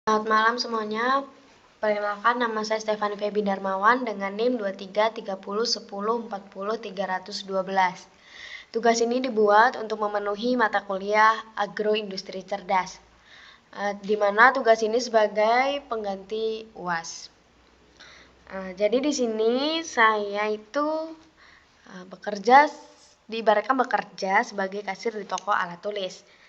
Selamat malam semuanya. Perkenalkan, nama saya Stefani Febi Darmawan dengan NIM 23301040 312. Tugas ini dibuat untuk memenuhi mata kuliah Agroindustri Cerdas, di mana tugas ini sebagai pengganti UAS. Jadi di sini saya itu diibaratkan bekerja sebagai kasir di toko alat tulis.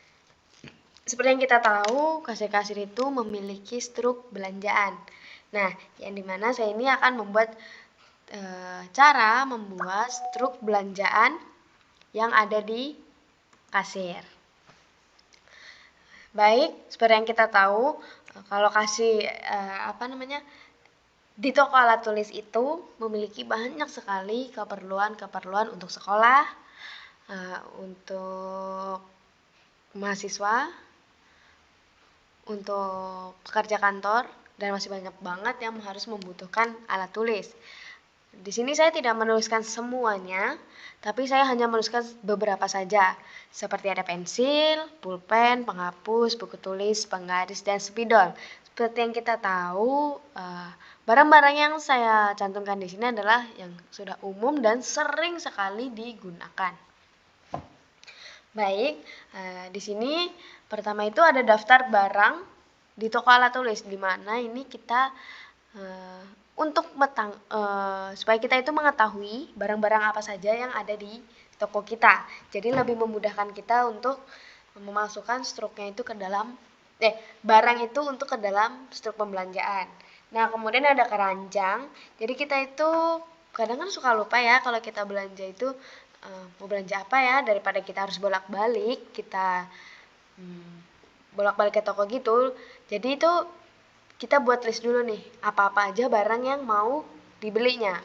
Seperti yang kita tahu, kasir-kasir itu memiliki struk belanjaan. Nah, yang dimana saya ini akan membuat cara membuat struk belanjaan yang ada di kasir. Baik, seperti yang kita tahu, kalau di toko alat tulis itu memiliki banyak sekali keperluan untuk sekolah, untuk mahasiswa, untuk pekerja kantor, dan masih banyak banget yang harus membutuhkan alat tulis. Di sini saya tidak menuliskan semuanya, tapi saya hanya menuliskan beberapa saja, seperti ada pensil, pulpen, penghapus, buku tulis, penggaris, dan spidol. Seperti yang kita tahu, barang-barang yang saya cantumkan di sini adalah yang sudah umum dan sering sekali digunakan. Baik, di sini pertama itu ada daftar barang di toko alat tulis, di mana ini kita supaya kita itu mengetahui barang-barang apa saja yang ada di toko kita. Jadi lebih memudahkan kita untuk memasukkan struknya itu ke dalam barang itu untuk ke dalam struk pembelanjaan. Nah, kemudian ada keranjang. Jadi kita itu kadang kan suka lupa ya kalau kita belanja itu mau belanja apa ya, daripada kita harus bolak-balik ke toko gitu. Jadi itu kita buat list dulu nih, apa-apa aja barang yang mau dibelinya.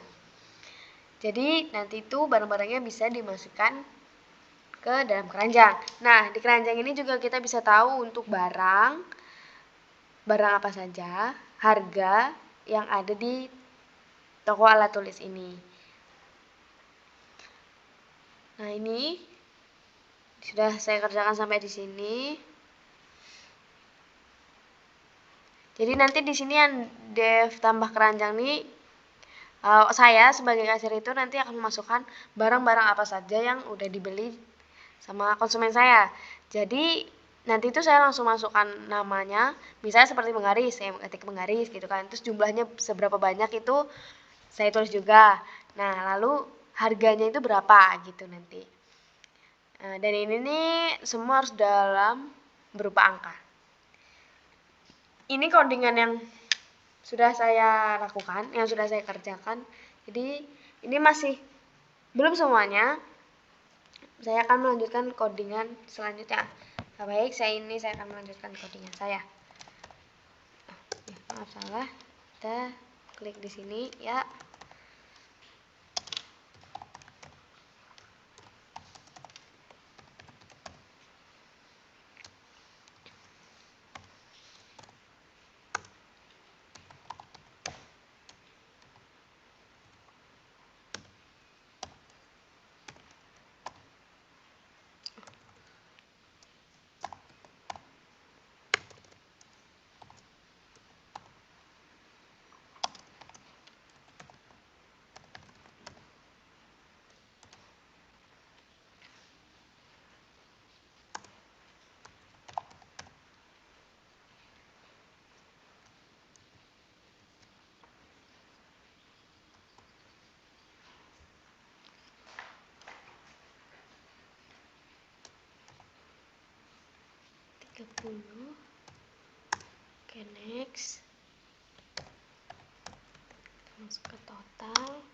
Jadi nanti itu barang-barangnya bisa dimasukkan ke dalam keranjang. Nah, di keranjang ini juga kita bisa tahu untuk barang apa saja, harga yang ada di toko alat tulis ini. Nah, ini sudah saya kerjakan sampai di sini. Jadi nanti di sini yang def tambah keranjang nih, saya sebagai kasir itu nanti akan memasukkan barang-barang apa saja yang udah dibeli sama konsumen saya. Jadi nanti itu saya langsung masukkan namanya, misalnya seperti penggaris, saya ketik penggaris gitu kan. Terus jumlahnya seberapa banyak itu saya tulis juga. Nah, lalu harganya itu berapa gitu nanti. Dan ini nih semua harus dalam berupa angka. Ini codingan yang sudah saya lakukan, yang sudah saya kerjakan. Jadi ini masih belum semuanya. Saya akan melanjutkan codingan selanjutnya. Baik, saya akan melanjutkan codingan saya. Maaf salah. Kita klik di sini ya. Oke, next. Kita masuk ke total.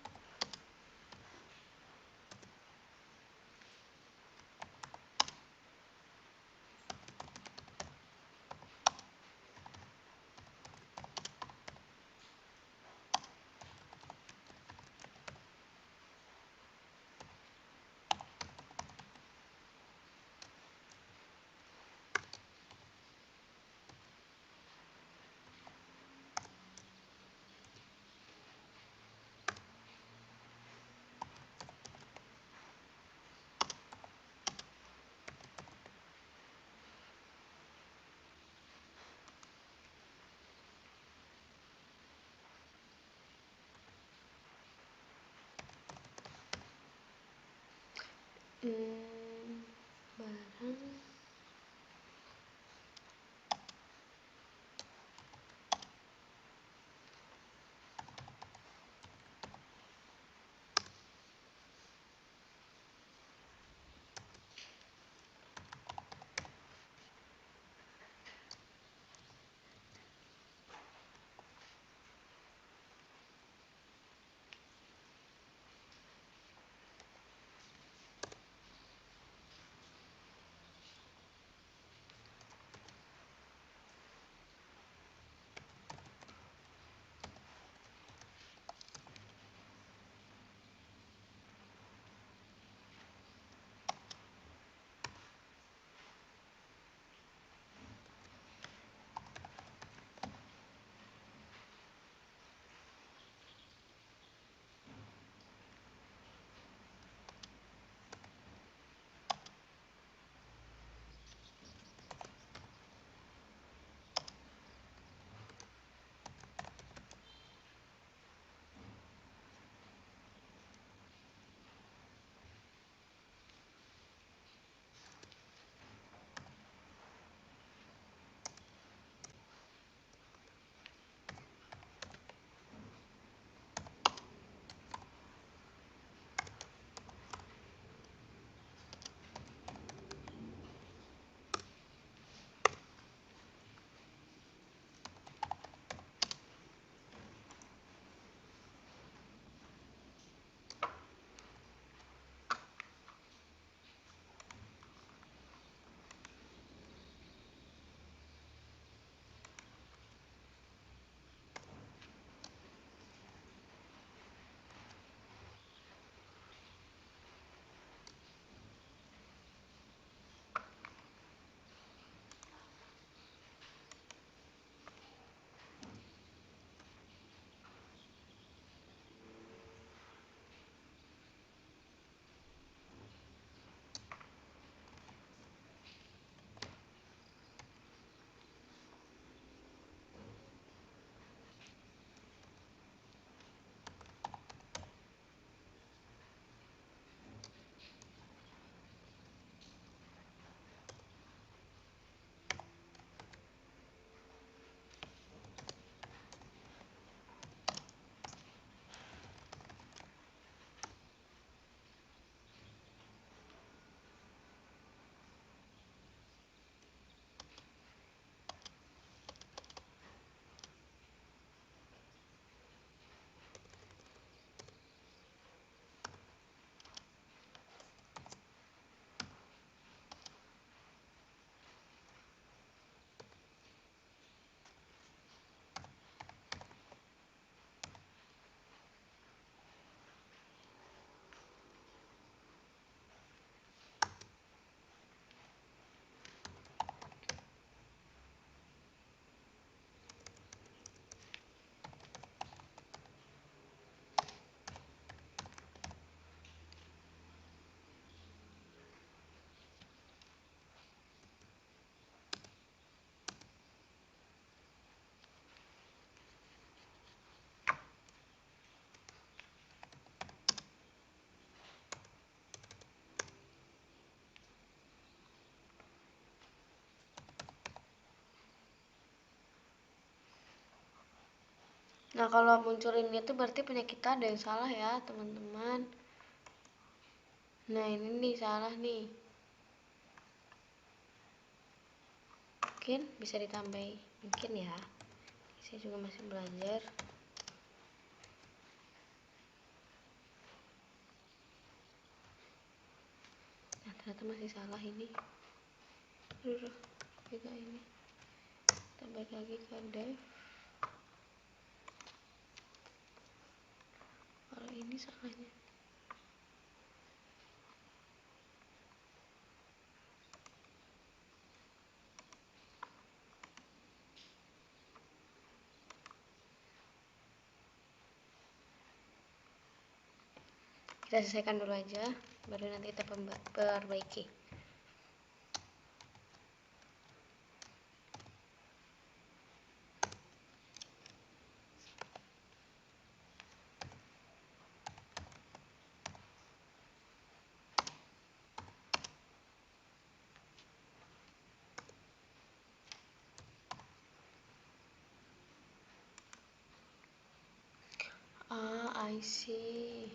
barang Nah, kalau muncul ini tuh berarti punya kita ada yang salah ya, teman-teman. Nah, ini nih salah nih. Mungkin bisa ditambahi, mungkin ya. Saya juga masih belajar. Nah, ternyata masih salah ini. Aduh, beda ini. Kita balik lagi ke dev. Kalau ini salahnya. Kita selesaikan dulu aja, baru nanti kita perbaiki. I see.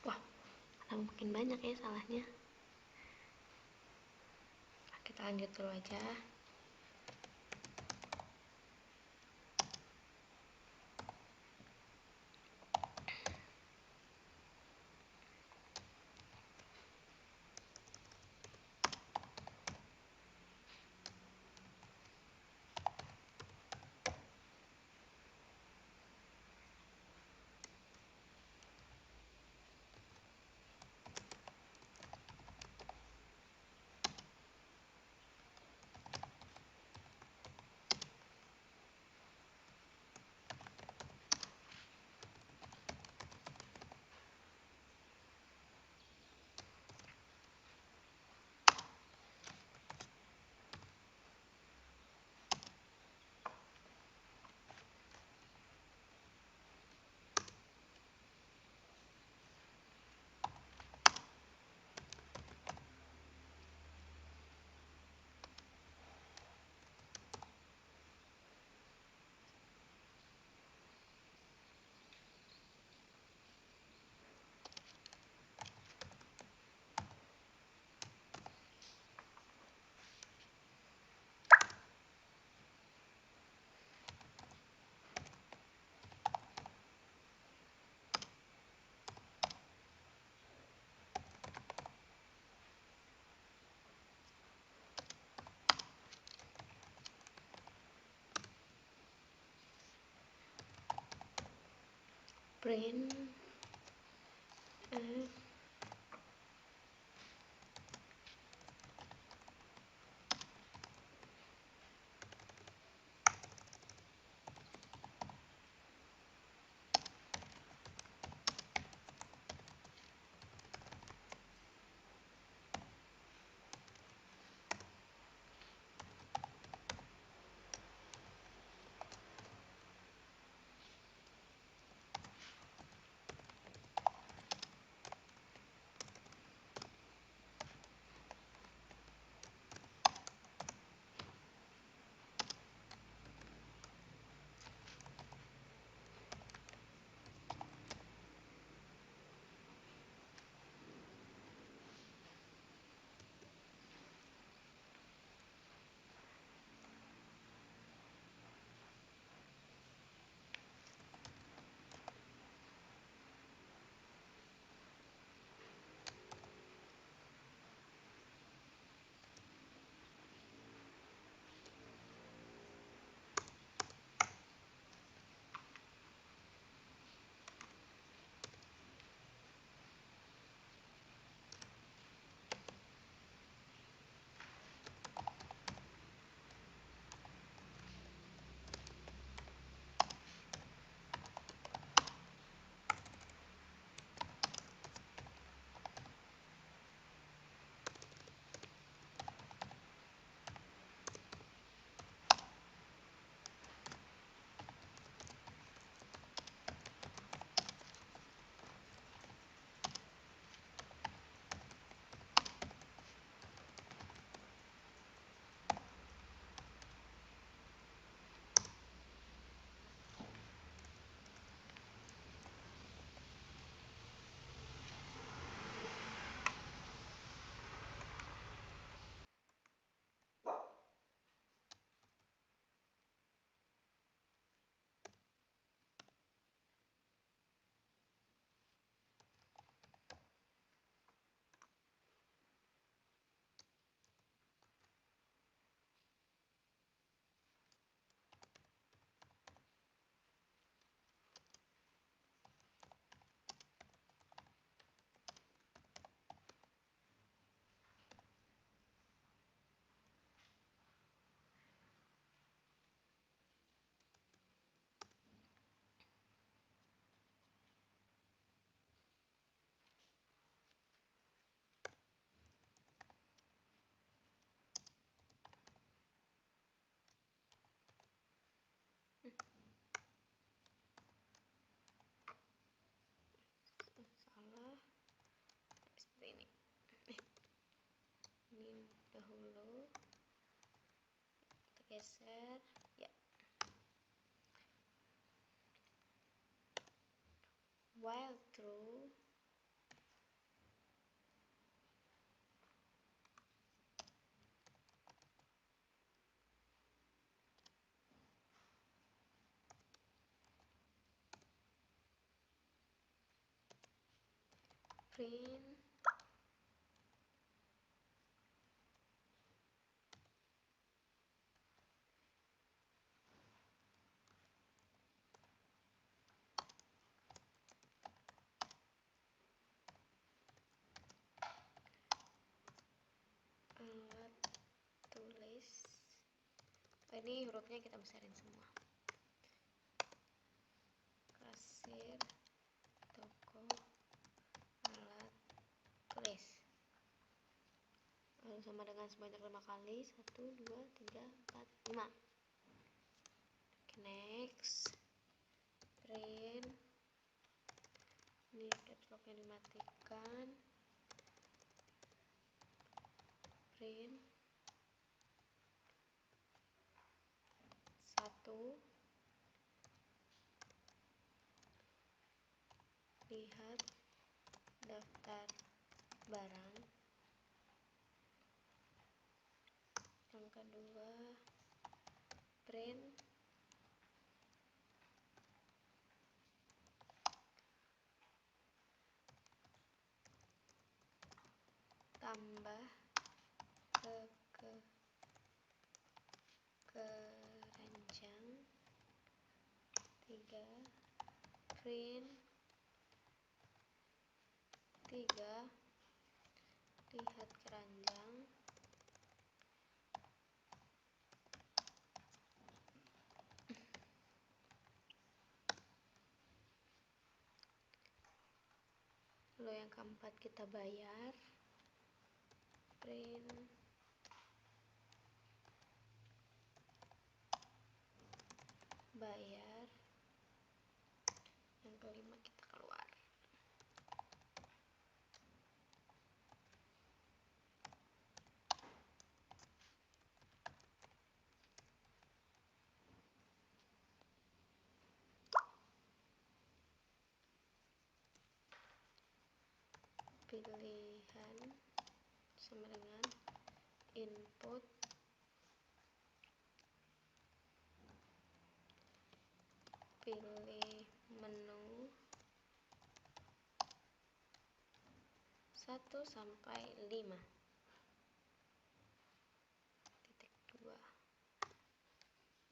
Wah, makin banyak ya salahnya. Kita lanjut dulu aja. Print dahulu, kita geser ya. While true, print alat tulis. Ini hurufnya kita besarin semua. Kasir, toko, alat tulis. Lalu sama dengan sebanyak 5 kali. 1, 2, 3, 4, 5. Oke, next. Print. Ini caps locknya dimatikan. Print 1. Lihat daftar barang. Yang kedua, print tambah keranjang. 3. Print 3. Lihat keranjang. Lalu yang keempat kita bayar. Print bayar. Yang kelima kita keluar. Pilihan sama dengan input pilih menu 1 sampai 5. Titik 2.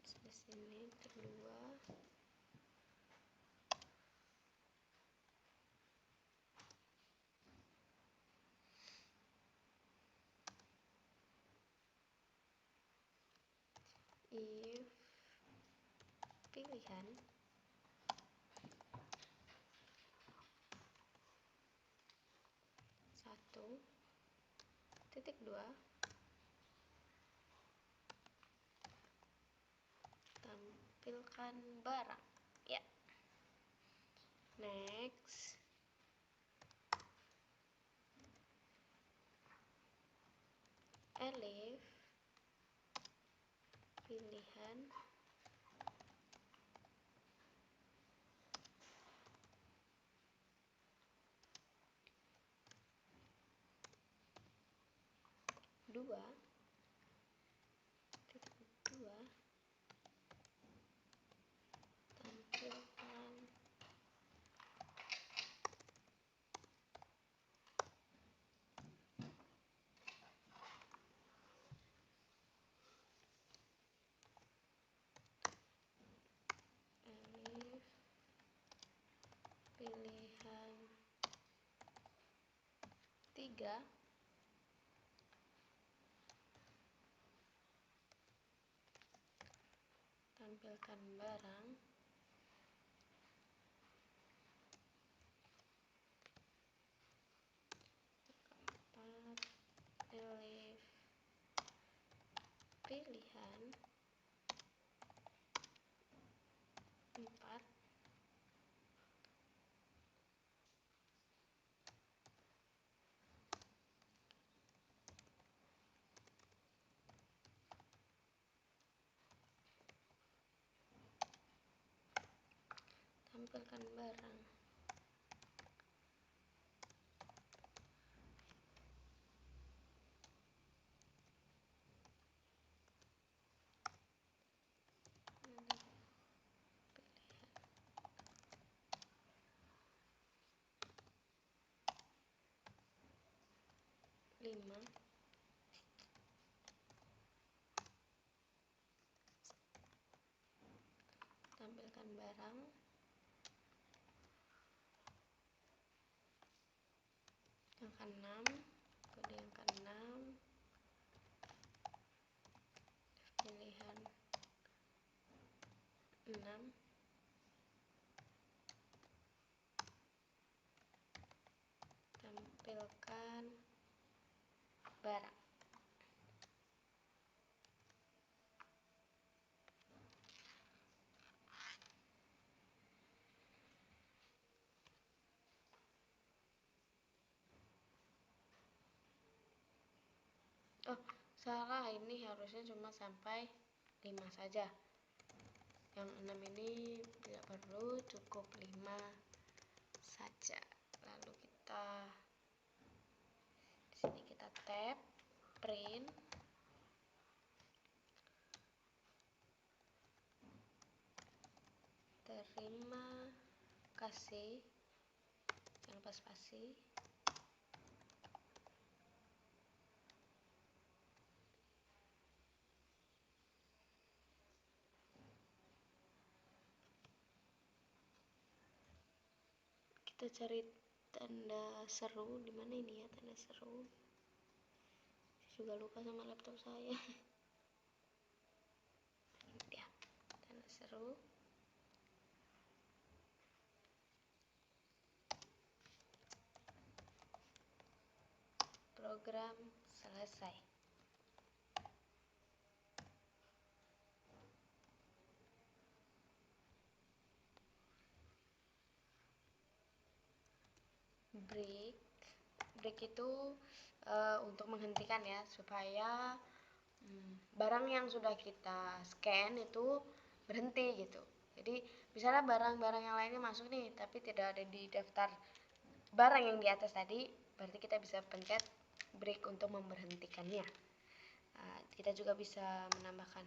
Di sini titik 2. If pilihan 1 titik 2 tampilkan barang ya. Next, elif pilihan 2 titik 2 tampilkan elif pilihan 3 tampilkan barang. 4 elif pilihan 4 tampilkan tampilkan barang. Pilihan 5, tampilkan barang. Yang ke-6, kode yang ke-6, pilihan 6, tampilkan barang. Oh, salah, ini harusnya cuma sampai 5 saja. Yang 6 ini tidak perlu, cukup 5 saja. Lalu kita di sini kita tap print. Terima kasih. Jangan lupa spasi. Kita cari tanda seru. Di mana ini ya tanda seru? Saya juga lupa sama laptop saya. Ini dia, tanda seru. Program selesai. Break itu untuk menghentikan ya, supaya barang yang sudah kita scan itu berhenti gitu. Jadi misalnya barang-barang yang lainnya masuk nih tapi tidak ada di daftar barang yang di atas tadi, berarti kita bisa pencet break untuk memberhentikannya. Kita juga bisa menambahkan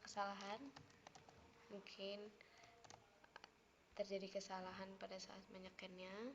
kesalahan. Mungkin terjadi kesalahan pada saat menyekannya.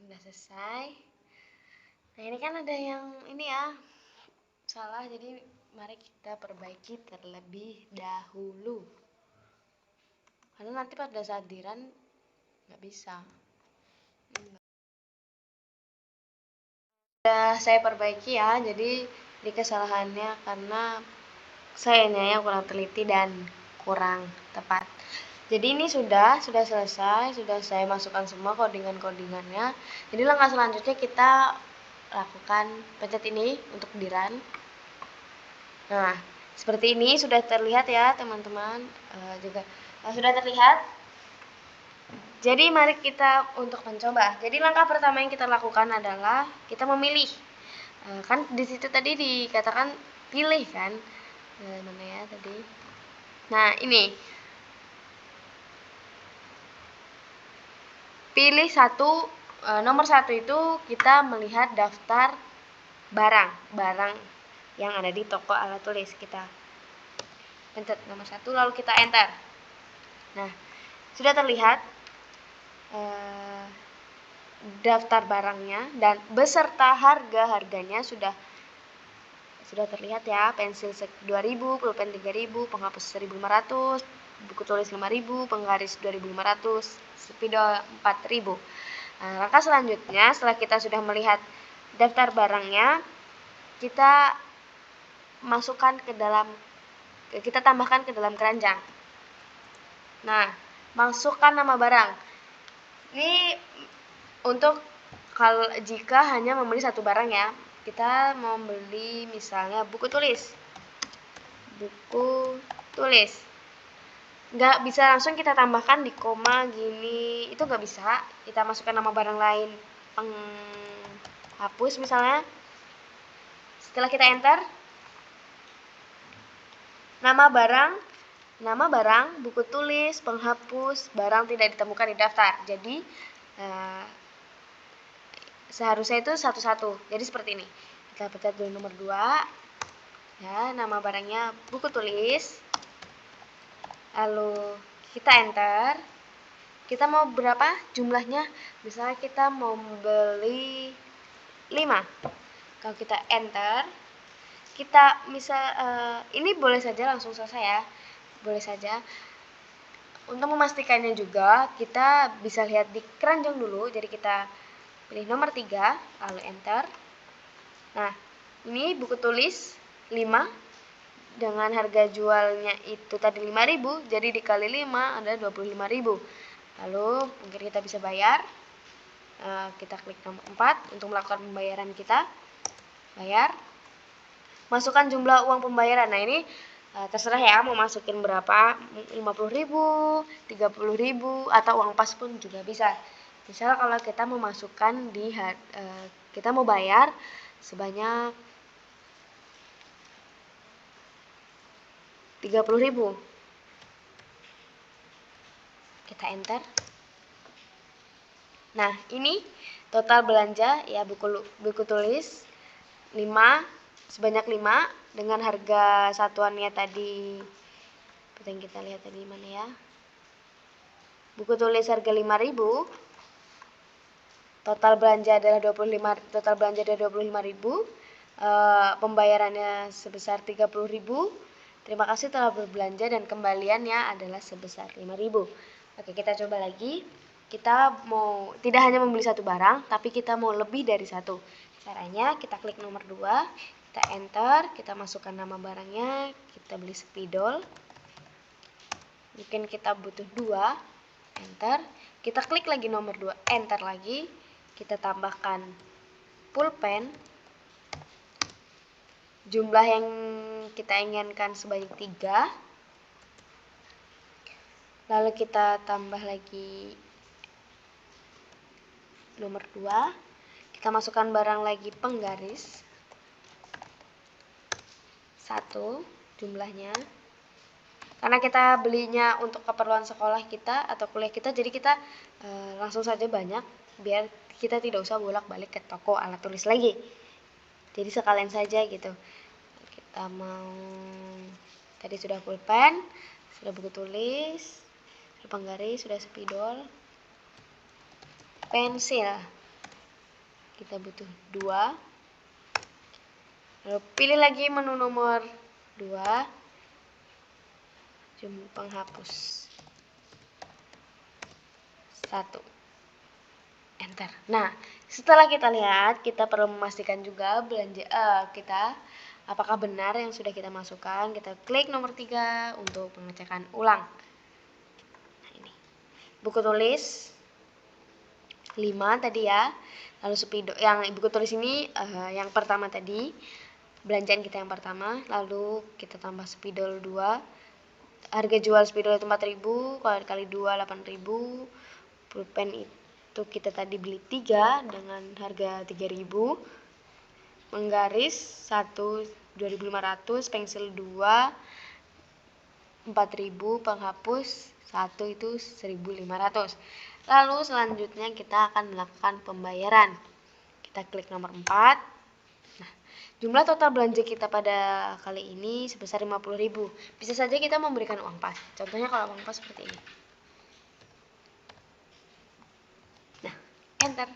Udah selesai. Nah, ini kan ada yang ini ya salah, jadi mari kita perbaiki terlebih dahulu, karena nanti pada saat dirun nggak bisa. Sudah saya perbaiki ya, jadi ini kesalahannya karena sayanya yang kurang teliti dan kurang tepat. Jadi ini sudah selesai, sudah saya masukkan semua codingan-codingannya. Jadi langkah selanjutnya kita lakukan pencet ini untuk dirun. Nah, seperti ini sudah terlihat ya teman-teman, juga sudah terlihat. Jadi mari kita untuk mencoba. Jadi langkah pertama yang kita lakukan adalah kita memilih. Kan di situ tadi dikatakan pilih kan, mana ya tadi. Nah, ini pilih satu, nomor satu itu kita melihat daftar barang yang ada di toko alat tulis. Kita pencet nomor satu lalu kita enter. Nah, sudah terlihat daftar barangnya dan beserta harganya sudah terlihat ya. Pensil 2000, pulpen 3000, penghapus 1500, buku tulis 5000, penggaris 2500, spidol 4000. Nah, langkah selanjutnya setelah kita sudah melihat daftar barangnya, kita masukkan ke dalam, kita tambahkan ke dalam keranjang. Nah, masukkan nama barang. Ini untuk kalau jika hanya membeli satu barang ya, kita mau beli misalnya buku tulis. Nggak bisa langsung kita tambahkan di koma gini, itu nggak bisa. Kita masukkan nama barang lain, penghapus misalnya. Setelah kita enter, nama barang, buku tulis, penghapus, barang tidak ditemukan di daftar. Jadi seharusnya itu satu-satu. Jadi seperti ini. Kita pencet dulu nomor 2. Ya, nama barangnya buku tulis. Lalu kita enter. Kita mau berapa jumlahnya? Misalnya kita mau beli 5. Kalau kita enter, kita ini boleh saja langsung selesai ya. Boleh saja. Untuk memastikannya juga, kita bisa lihat di keranjang dulu. Jadi kita pilih nomor 3, lalu enter. Nah, ini buku tulis 5 dengan harga jualnya itu tadi 5000, jadi dikali 5 ada 25000. Lalu mungkin kita bisa bayar. Kita klik nomor 4 untuk melakukan pembayaran kita. Bayar. Masukkan jumlah uang pembayaran. Nah, ini terserah ya mau masukin berapa, 50.000, 30.000 atau uang pas pun juga bisa. Misal kalau kita mau masukkan kita mau bayar sebanyak 30.000. Kita enter. Nah, ini total belanja ya buku tulis 5 sebanyak 5 dengan harga satuannya tadi. Yang kita lihat tadi mana ya? Buku tulis harga 5.000. Total belanja adalah 25.000. Pembayarannya sebesar 30.000. Terima kasih telah berbelanja dan kembaliannya adalah sebesar 5.000. Oke, kita coba lagi. Kita mau tidak hanya membeli satu barang, tapi kita mau lebih dari satu. Caranya kita klik nomor 2, kita enter, kita masukkan nama barangnya, kita beli spidol. Mungkin kita butuh 2, enter. Kita klik lagi nomor 2, enter lagi. Kita tambahkan pulpen. Jumlah yang kita inginkan sebanyak 3. Lalu kita tambah lagi nomor 2. Kita masukkan barang lagi penggaris 1 jumlahnya. Karena kita belinya untuk keperluan sekolah kita atau kuliah kita, jadi kita langsung saja banyak biar kita tidak usah bolak-balik ke toko alat tulis lagi. Jadi sekalian saja gitu. Kita mau tadi sudah pulpen, sudah buku tulis, sudah penggaris, sudah spidol, pensil. kita butuh 2. Lalu pilih lagi menu nomor 2, jumlah penghapus 1, enter. Nah, setelah kita lihat, kita perlu memastikan juga belanja kita apakah benar yang sudah kita masukkan. Kita klik nomor 3 untuk pengecekan ulang. Nah, ini buku tulis 5 tadi ya. Lalu spidol yang buku tulis ini yang pertama tadi, belanjaan kita yang pertama. Lalu kita tambah spidol 2. Harga jual spidol itu 4.000, kalau kali 2 8.000. Pulpen itu kita tadi beli 3 dengan harga 3.000. Menggaris 1 2.500, pensil 2 4.000, penghapus 1 itu 1.500. Lalu selanjutnya kita akan melakukan pembayaran. Kita klik nomor 4. Nah, jumlah total belanja kita pada kali ini sebesar 50.000. Bisa saja kita memberikan uang pas. Contohnya kalau uang pas seperti ini. Nah, enter.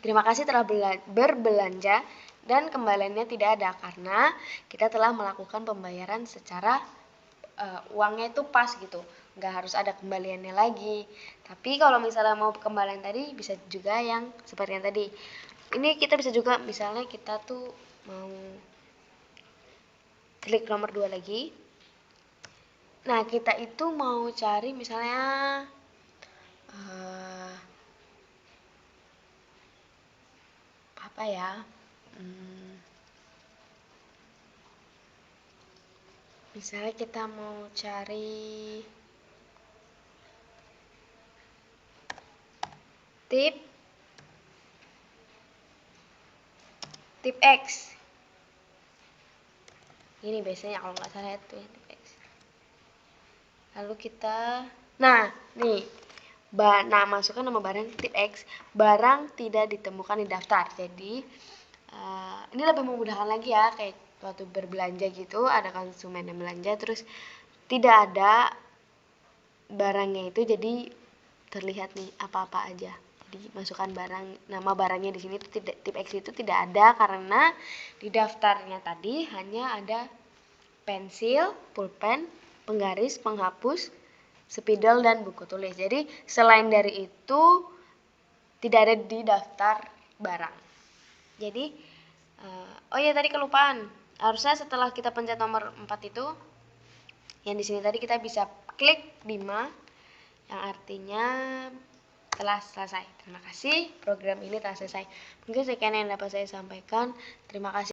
Terima kasih telah berbelanja dan kembaliannya tidak ada karena kita telah melakukan pembayaran secara uangnya itu pas gitu, nggak harus ada kembaliannya lagi. Tapi kalau misalnya mau kembalian tadi bisa juga yang seperti yang tadi. Ini kita bisa juga misalnya kita tuh mau klik nomor 2 lagi. Nah, kita itu mau cari misalnya apa ya? Misalnya kita mau cari tip X. Ini biasanya kalau nggak salah itu ya, tip X. Lalu kita, nah nih, masukkan nama barang tip X, barang tidak ditemukan di daftar. Jadi ini lebih memudahkan lagi ya, kayak waktu berbelanja gitu, ada konsumen yang belanja terus tidak ada barangnya itu, jadi terlihat nih apa-apa aja. Jadi masukkan barang, nama barangnya di sini tip X itu tidak ada karena di daftarnya tadi hanya ada pensil, pulpen, penggaris, penghapus, spidol, dan buku tulis. Jadi selain dari itu tidak ada di daftar barang. Jadi oh ya tadi kelupaan, harusnya setelah kita pencet nomor 4 itu yang di sini tadi kita bisa klik 5 yang artinya telah selesai. Terima kasih, program ini telah selesai. Mungkin sekian yang dapat saya sampaikan. Terima kasih.